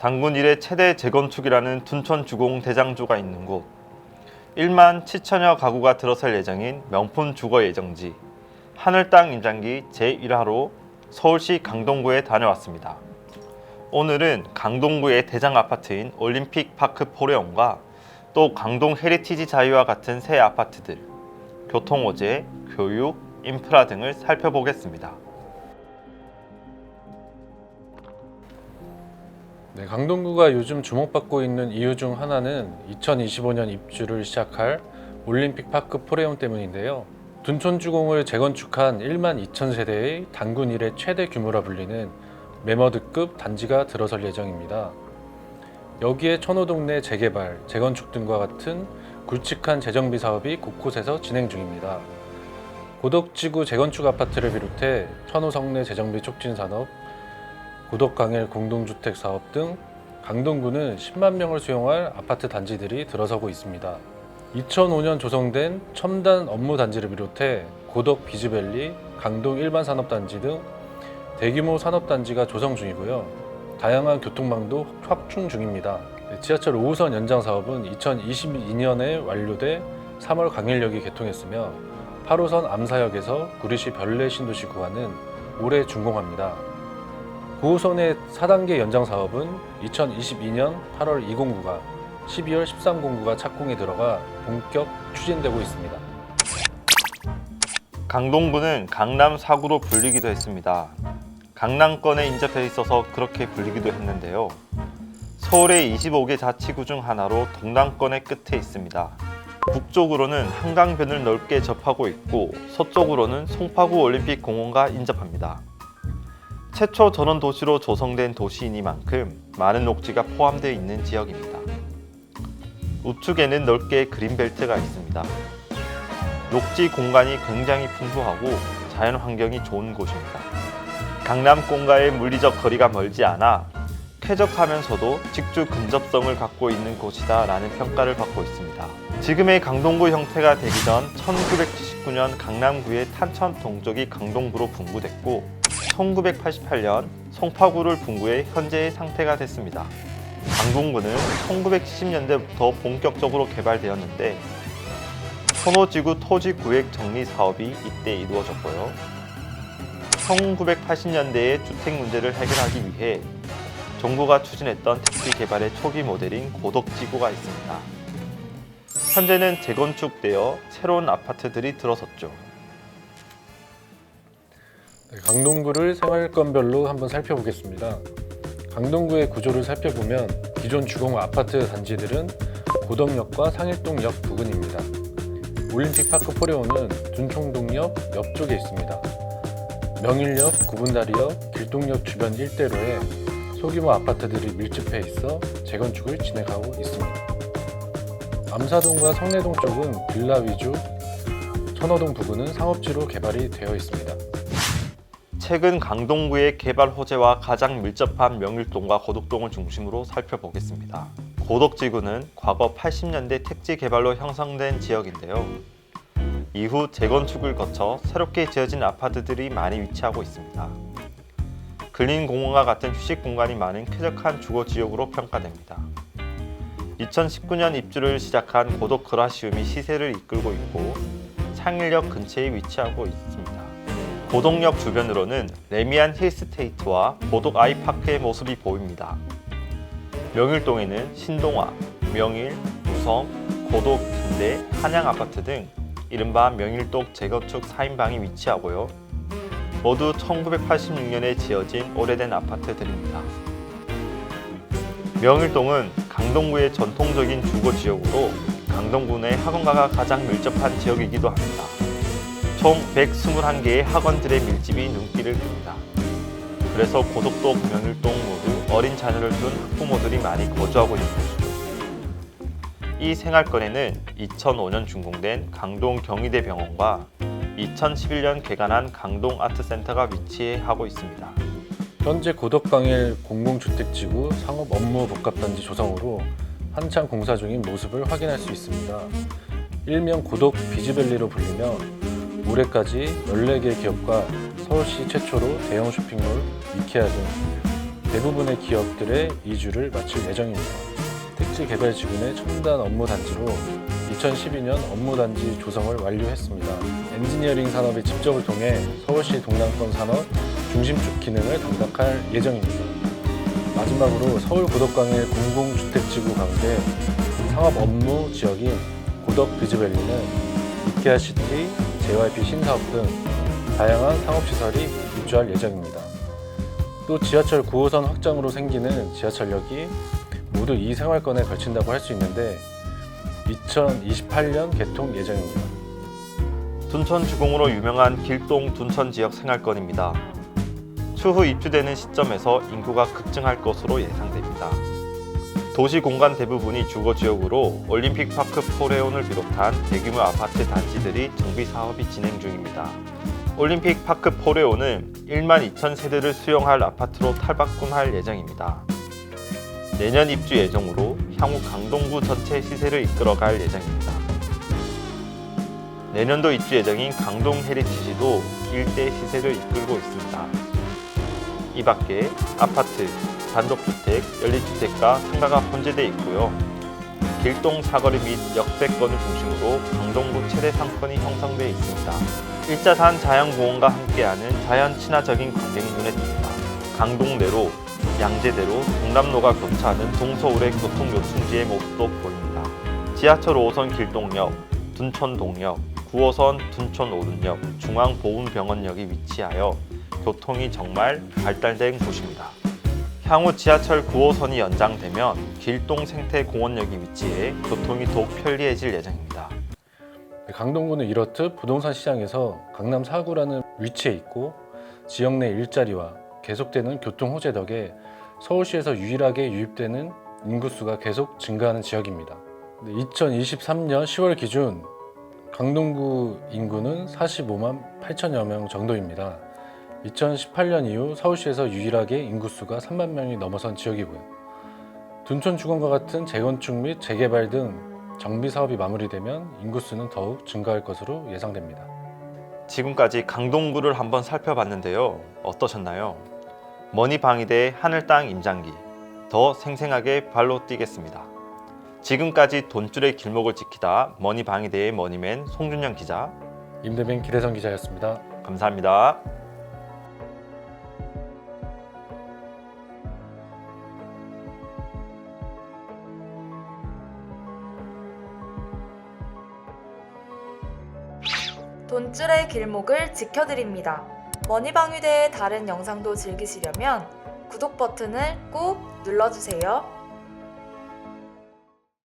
단군 이래 최대 재건축이라는 둔촌주공 대장주가 있는 곳, 1만 7천여 가구가 들어설 예정인 명품 주거 예정지 하늘 땅 임장기 제1화로 서울시 강동구에 다녀왔습니다. 오늘은 강동구의 대장 아파트인 올림픽 파크 포레온과 또 강동 헤리티지 자이와 같은 새 아파트들, 교통호재, 교육, 인프라 등을 살펴보겠습니다. 네, 강동구가 요즘 주목받고 있는 이유 중 하나는 2025년 입주를 시작할 올림픽 파크 포레온 때문인데요. 둔촌주공을 재건축한 1만 2천 세대의 단군 이래 최대 규모라 불리는 매머드급 단지가 들어설 예정입니다. 여기에 천호동 내 재개발, 재건축 등과 같은 굵직한 재정비 사업이 곳곳에서 진행 중입니다. 고덕지구 재건축 아파트를 비롯해 천호성 내 재정비 촉진 산업, 고덕강일 공동주택 사업 등 강동구는 10만 명을 수용할 아파트 단지들이 들어서고 있습니다. 2005년 조성된 첨단 업무 단지를 비롯해 고덕 비즈밸리, 강동 일반산업단지 등 대규모 산업단지가 조성 중이고요. 다양한 교통망도 확충 중입니다. 지하철 5호선 연장 사업은 2022년에 완료돼 3월 강일역이 개통했으며 8호선 암사역에서 구리시 별내 신도시 구간은 올해 준공합니다. 9호선의 4단계 연장 사업은 2022년 8월 2공구가 12월 13공구가 착공에 들어가 본격 추진되고 있습니다. 강동구는 강남 4구로 불리기도 했습니다. 강남권에 인접해 있어서 그렇게 불리기도 했는데요. 서울의 25개 자치구 중 하나로 동남권의 끝에 있습니다. 북쪽으로는 한강변을 넓게 접하고 있고 서쪽으로는 송파구 올림픽 공원과 인접합니다. 최초 전원 도시로 조성된 도시이니만큼 많은 녹지가 포함되어 있는 지역입니다. 우측에는 넓게 그린벨트가 있습니다. 녹지 공간이 굉장히 풍부하고 자연 환경이 좋은 곳입니다. 강남권과의 물리적 거리가 멀지 않아 쾌적하면서도 직주 근접성을 갖고 있는 곳이다 라는 평가를 받고 있습니다. 지금의 강동구 형태가 되기 전 1979년 강남구의 탄천 동쪽이 강동구로 분구됐고 1988년 송파구를 분구해 현재의 상태가 됐습니다. 강동구는 1970년대부터 본격적으로 개발되었는데 선호지구 토지 구획 정리 사업이 이때 이루어졌고요. 1980년대의 주택 문제를 해결하기 위해 정부가 추진했던 택지 개발의 초기 모델인 고덕지구가 있습니다. 현재는 재건축되어 새로운 아파트들이 들어섰죠. 강동구를 생활권별로 한번 살펴보겠습니다. 강동구의 구조를 살펴보면 기존 주공 아파트 단지들은 고덕역과 상일동역 부근입니다. 올림픽 파크 포레온은 둔촌동역 옆쪽에 있습니다. 명일역, 구분다리역, 길동역 주변 일대로에 소규모 아파트들이 밀집해 있어 재건축을 진행하고 있습니다. 암사동과 성내동 쪽은 빌라 위주, 천호동 부근은 상업지로 개발이 되어 있습니다. 최근 강동구의 개발 호재와 가장 밀접한 명일동과 고덕동을 중심으로 살펴보겠습니다. 고덕지구는 과거 80년대 택지 개발로 형성된 지역인데요. 이후 재건축을 거쳐 새롭게 지어진 아파트들이 많이 위치하고 있습니다. 근린공원과 같은 휴식 공간이 많은 쾌적한 주거지역으로 평가됩니다. 2019년 입주를 시작한 고덕 그라시움이 시세를 이끌고 있고 상일역 근처에 위치하고 있습니다. 고덕역 주변으로는 레미안 힐스테이트와 고덕 아이파크의 모습이 보입니다. 명일동에는 신동아, 명일, 우성, 고덕, 김대, 한양 아파트 등 이른바 명일동 재건축 4인방이 위치하고요. 모두 1986년에 지어진 오래된 아파트들입니다. 명일동은 강동구의 전통적인 주거지역으로 강동구 내 학원가가 가장 밀접한 지역이기도 합니다. 총 121개의 학원들의 밀집이 눈길을 끕니다. 그래서 고덕동, 명일동 모두 어린 자녀를 둔 학부모들이 많이 거주하고 있는 곳이죠. 이 생활권에는 2005년 준공된 강동 경희대 병원과 2011년 개관한 강동 아트센터가 위치하고 있습니다. 현재 고덕강일 공공주택지구 상업 업무 복합단지 조성으로 한창 공사 중인 모습을 확인할 수 있습니다. 일명 고덕 비즈밸리로 불리며 올해까지 14개 기업과 서울시 최초로 대형 쇼핑몰, 이케아 등 대부분의 기업들의 이주를 마칠 예정입니다. 택지개발지구내 첨단 업무단지로 2012년 업무단지 조성을 완료했습니다. 엔지니어링 산업의 집적을 통해 서울시 동남권 산업 중심축 기능을 담당할 예정입니다. 마지막으로 서울 고덕광일 공공주택지구 가운데 상업 업무 지역인 고덕 비즈밸리는 이케아시티, JYP 신사업 등 다양한 상업시설이 입주할 예정입니다. 또 지하철 9호선 확장으로 생기는 지하철역이 모두 이 생활권에 걸친다고 할 수 있는데 2028년 개통 예정입니다. 둔촌 주공으로 유명한 길동 둔촌 지역 생활권입니다. 추후 입주되는 시점에서 인구가 급증할 것으로 예상됩니다. 도시 공간 대부분이 주거 지역으로 올림픽파크 포레온을 비롯한 대규모 아파트 단지들이 정비 사업이 진행 중입니다. 올림픽파크 포레온은 1만 2천 세대를 수용할 아파트로 탈바꿈할 예정입니다. 내년 입주 예정으로 향후 강동구 전체 시세를 이끌어갈 예정입니다. 내년도 입주 예정인 강동 헤리티지도 일대 시세를 이끌고 있습니다. 이 밖에 아파트, 단독주택, 연립주택과 상가가 혼재되어 있고요. 길동 사거리 및 역세권을 중심으로 강동구 최대 상권이 형성되어 있습니다. 일자산 자연공원과 함께하는 자연 친화적인 광경이 눈에 띕니다. 강동 내로, 양재대로, 동남로가 교차하는 동서울의 교통요충지의 모습도 보입니다. 지하철 5호선 길동역, 둔촌동역, 9호선 둔촌오륜역, 중앙보훈병원역이 위치하여 교통이 정말 발달된 곳입니다. 향후 지하철 9호선이 연장되면 길동 생태공원역이 위치해 교통이 더욱 편리해질 예정입니다. 강동구는 이렇듯 부동산 시장에서 강남 4구라는 위치에 있고 지역 내 일자리와 계속되는 교통 호재 덕에 서울시에서 유일하게 유입되는 인구수가 계속 증가하는 지역입니다. 2023년 10월 기준 강동구 인구는 45만 8천여 명 정도입니다. 2018년 이후 서울시에서 유일하게 인구수가 3만 명이 넘어선 지역이고요. 둔촌주공과 같은 재건축 및 재개발 등 정비 사업이 마무리되면 인구수는 더욱 증가할 것으로 예상됩니다. 지금까지 강동구를 한번 살펴봤는데요. 어떠셨나요? 머니방위대의 하늘땅 임장기, 더 생생하게 발로 뛰겠습니다. 지금까지 돈줄의 길목을 지키다 머니방위대의 머니맨 송준영 기자, 임대빈 기대성 기자였습니다. 감사합니다. 돈줄의 길목을 지켜드립니다. 머니방위대의 다른 영상도 즐기시려면 구독 버튼을 꾹 눌러주세요.